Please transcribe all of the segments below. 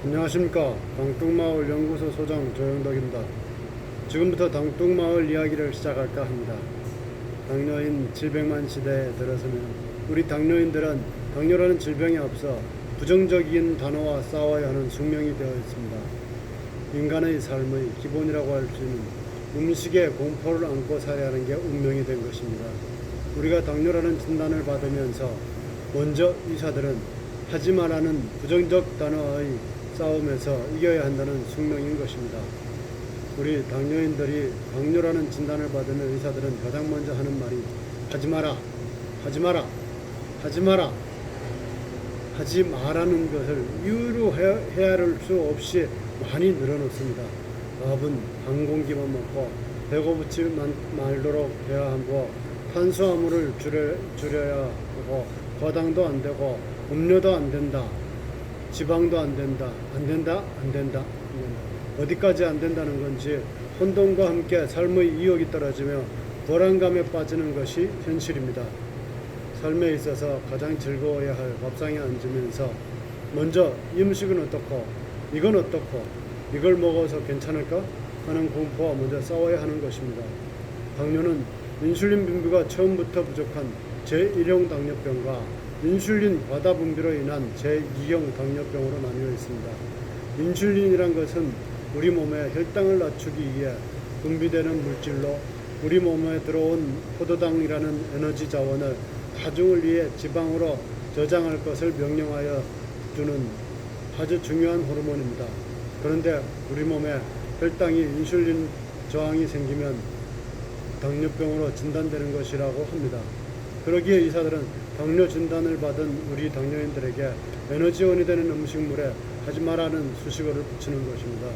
안녕하십니까. 당뚱마을 연구소 소장 조영덕입니다. 지금부터 당뚱마을 이야기를 시작할까 합니다. 당뇨인 질병만 시대에 들어서면 우리 당뇨인들은 당뇨라는 질병에 앞서 부정적인 단어와 싸워야 하는 숙명이 되어 있습니다. 인간의 삶의 기본이라고 할 수 있는 음식에 공포를 안고 살아야 하는 게 운명이 된 것입니다. 우리가 당뇨라는 진단을 받으면서 먼저 의사들은 하지 말라는 부정적 단어의 싸움에서 이겨야 한다는 숙명인 것입니다. 우리 당뇨인들이 당뇨라는 진단을 받으면 의사들은 가장 먼저 하는 말이 하지 마라, 하지 마라, 하지 마라, 하지 마라는 것을 이유로 헤아릴 수 없이 많이 늘어놓습니다. 밥은 한 공기만 먹고 배고프지 말도록 해야 하고 탄수화물을 줄여야 하고 과당도 안 되고 음료도 안 된다. 지방도 안 된다. 안 된다. 안 된다. 어디까지 안 된다는 건지 혼돈과 함께 삶의 의욕이 떨어지며 불안감에 빠지는 것이 현실입니다. 삶에 있어서 가장 즐거워야 할 밥상에 앉으면서 먼저 이 음식은 어떻고 이건 어떻고 이걸 먹어서 괜찮을까 하는 공포와 먼저 싸워야 하는 것입니다. 당뇨는 인슐린 분비가 처음부터 부족한 제1형 당뇨병과 인슐린 과다 분비로 인한 제2형 당뇨병으로 나뉘어 있습니다. 인슐린이란 것은 우리 몸의 혈당을 낮추기 위해 분비되는 물질로 우리 몸에 들어온 포도당이라는 에너지 자원을 다중을 위해 지방으로 저장할 것을 명령하여 주는 아주 중요한 호르몬입니다. 그런데 우리 몸에 혈당이 인슐린 저항이 생기면 당뇨병으로 진단되는 것이라고 합니다. 그러기에 의사들은 당뇨 진단을 받은 우리 당뇨인들에게 에너지원이 되는 음식물에 하지 마라는 수식어를 붙이는 것입니다.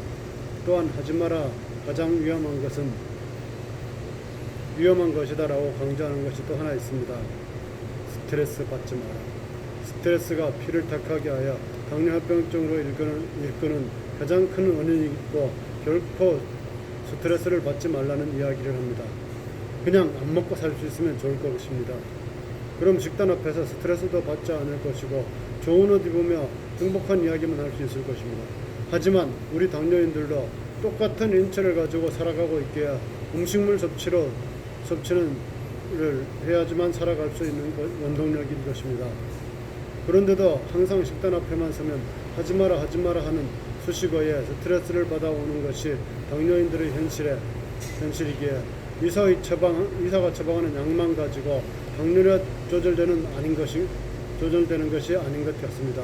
또한 하지 마라 가장 위험한 것이다라고 강조하는 것이 또 하나 있습니다. 스트레스 받지 마라. 스트레스가 피를 탁하게 하여 당뇨합병증으로 일끄는 가장 큰 원인이고 결코 스트레스를 받지 말라는 이야기를 합니다. 그냥 안 먹고 살 수 있으면 좋을 것입니다. 그럼 식단 앞에서 스트레스도 받지 않을 것이고 좋은 옷 입으며 행복한 이야기만 할 수 있을 것입니다. 하지만 우리 당뇨인들도 똑같은 인체를 가지고 살아가고 있기에 음식물 섭취를 해야지만 살아갈 수 있는 원동력인 것입니다. 그런데도 항상 식단 앞에만 서면 하지 마라 하는 수식어에 스트레스를 받아오는 것이 당뇨인들의 현실이기에 의사가 처방하는 약만 가지고 당뇨가 조절되는 것이 아닌 것 같습니다.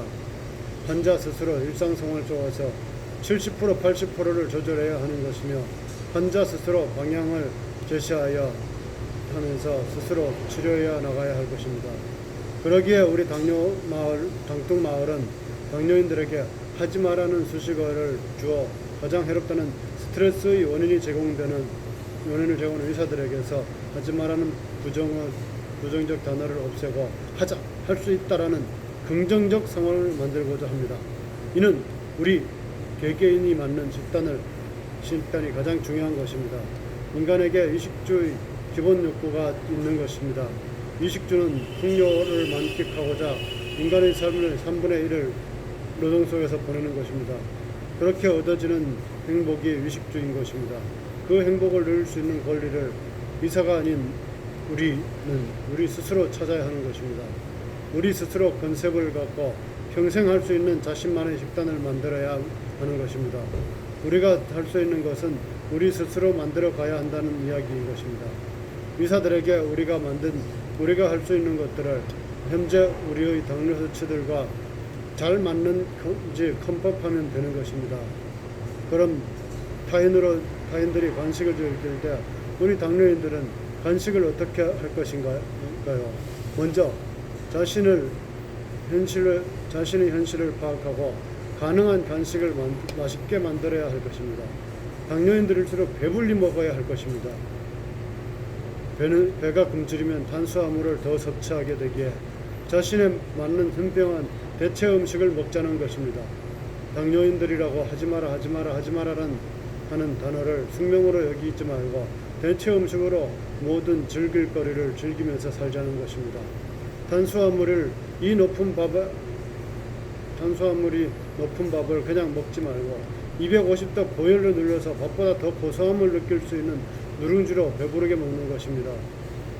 환자 스스로 일상생활 속에서 70% 80%를 조절해야 하는 것이며 환자 스스로 방향을 제시하여 하면서 스스로 치료해 나가야 할 것입니다. 그러기에 우리 당뚱마을은 당뇨인들에게 하지 마라는 수식어를 주어 가장 해롭다는 스트레스의 원인을 제공하는 의사들에게서 하지 마라는 부정적 단어를 없애고 하자, 할 수 있다라는 긍정적 상황을 만들고자 합니다. 이는 우리 개개인이 맞는 식단이 가장 중요한 것입니다. 인간에게 의식주의 기본 욕구가 있는 것입니다. 의식주는 풍요를 만끽하고자 인간의 삶을 3분의 1을 노동 속에서 보내는 것입니다. 그렇게 얻어지는 행복이 의식주인 것입니다. 그 행복을 누릴 수 있는 권리를 의사가 아닌 우리 스스로 찾아야 하는 것입니다. 우리 스스로 컨셉을 갖고 평생 할 수 있는 자신만의 식단을 만들어야 하는 것입니다. 우리가 할 수 있는 것은 우리 스스로 만들어 가야 한다는 이야기인 것입니다. 의사들에게 우리가 할 수 있는 것들을 현재 우리의 당뇨 수치들과 잘 맞는지 컨펌하면 되는 것입니다. 그럼 타인들이 간식을 줄 때 우리 당뇨인들은 간식을 어떻게 할 것인가요? 먼저 자신의 현실을 파악하고 가능한 간식을 맛있게 만들어야 할 것입니다. 당뇨인들일수록 배불리 먹어야 할 것입니다. 배가 굶주리면 탄수화물을 더 섭취하게 되기에 자신에 맞는 현명한 대체 음식을 먹자는 것입니다. 당뇨인들이라고 하지 마라라는 하는 단어를 숙명으로 여기지 말고 대체 음식으로 모든 즐길 거리를 즐기면서 살자는 것입니다. 탄수화물이 높은 밥을 그냥 먹지 말고 250도 고열로 눌려서 밥보다 더 고소함을 느낄 수 있는 누룽지로 배부르게 먹는 것입니다.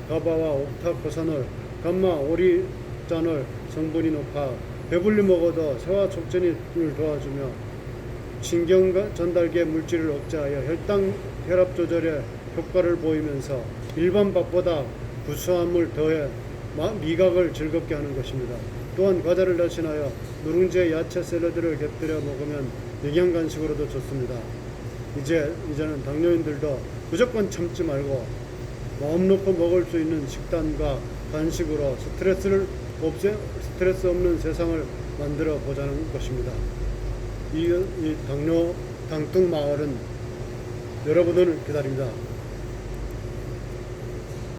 가바와 옥타코사놀, 감마 오리자놀 성분이 높아 배불리 먹어도 소화 촉진을 도와주며 신경 전달계 물질을 억제하여 혈당 혈압 조절에 효과를 보이면서 일반 밥보다 구수함을 더해 미각을 즐겁게 하는 것입니다. 또한 과자를 대신하여 누룽지에 야채 샐러드를 곁들여 먹으면 영양 간식으로도 좋습니다. 이제는 당뇨인들도 무조건 참지 말고 마음 놓고 먹을 수 있는 식단과 간식으로 스트레스 없는 세상을 만들어 보자는 것입니다. 이 당뚱마을은 여러분을 기다립니다.